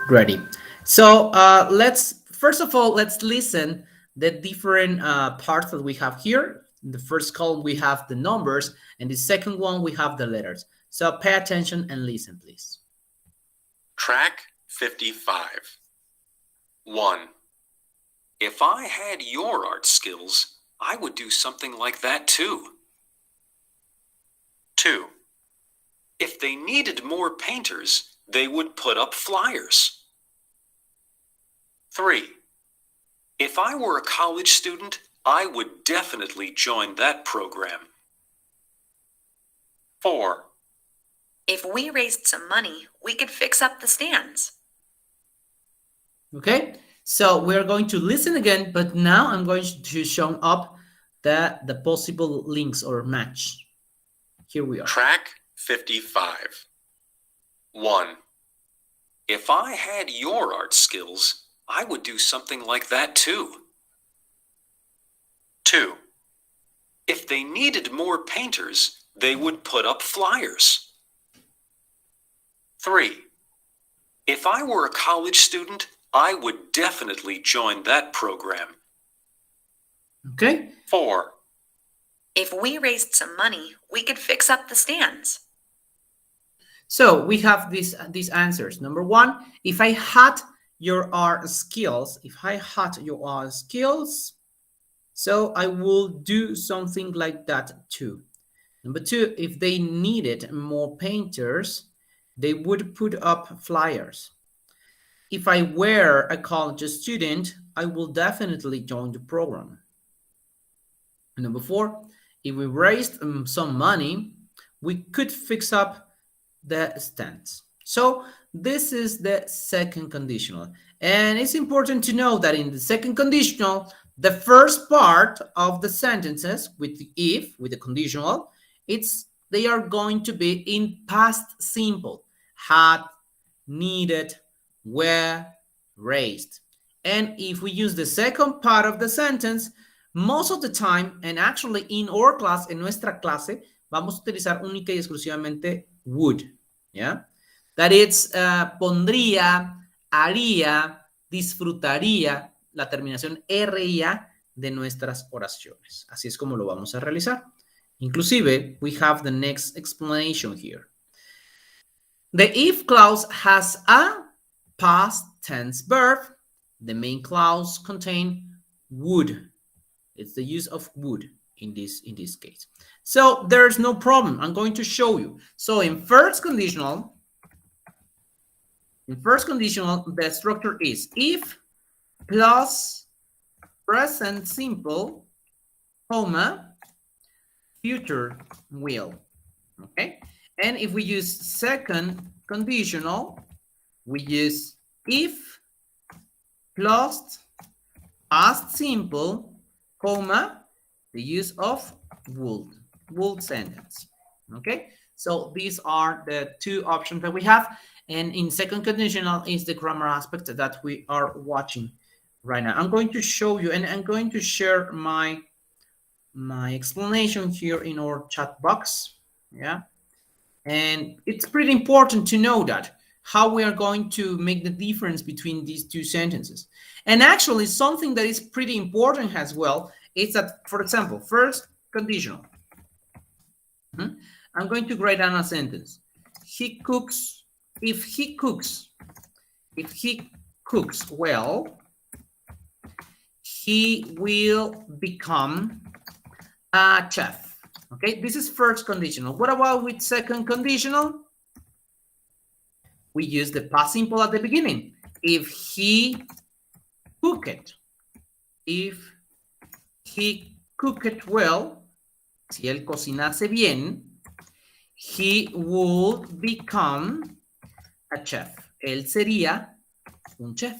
Ready. So let's first of all let's listen the different parts that we have here. In the first column we have the numbers, and the second one we have the letters. So pay attention and listen, please. Track 55. 1. If I had your art skills, I would do something like that too. 2. If they needed more painters, they would put up flyers. 3. If I were a college student, I would definitely join that program. 4. If we raised some money, we could fix up the stands. Okay, so we're going to listen again, but now I'm going to show up the possible links or match. Here we are. Track 55. 1. If I had your art skills, I would do something like that too. 2. If they needed more painters, they would put up flyers. 3. If I were a college student, I would definitely join that program. Okay. 4. If we raised some money, we could fix up the stands. So we have these answers. Number 1, if I had your art skills, so I will do something like that too. Number 2, if they needed more painters, they would put up flyers. If I were a college student, I will definitely join the program. And number 4, if we raised some money, we could fix up the stands. So this is the second conditional. And it's important to know that in the second conditional, the first part of the sentences with the if, with the conditional, they are going to be in past simple. Had, needed, were, raised. And if we use the second part of the sentence, most of the time, and actually in our class, en nuestra clase, vamos a utilizar única y exclusivamente would. Yeah? That it's pondría, haría, disfrutaría, la terminación RIA de nuestras oraciones. Así es como lo vamos a realizar. Inclusive, we have the next explanation here. The if clause has a past tense verb. The main clause contains would. It's the use of would in this case. So there's no problem. I'm going to show you. So in first conditional, the structure is if plus present simple, comma, future will. Okay? And if we use second conditional, we use if plus past simple, comma, the use of would sentence. Okay? So these are the two options that we have. And in second conditional is the grammar aspect that we are watching right now. I'm going to show you, and I'm going to share my explanation here in our chat box. Yeah. And it's pretty important to know that how we are going to make the difference between these two sentences. And actually something that is pretty important as well is that, for example, first conditional. I'm going to write down a sentence. He cooks, if he cooks well, he will become a chef. Okay, this is first conditional. What about with second conditional? We use the past simple at the beginning. If he cooked well, si él cocinase bien, he would become a chef. Él sería un chef.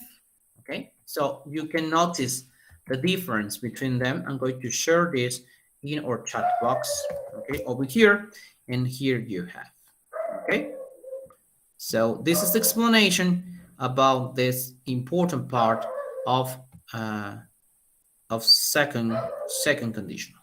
Okay, so you can notice the difference between them. I'm going to share this in our chat box, okay, over here, and here you have, okay? So this is the explanation about this important part of second conditional.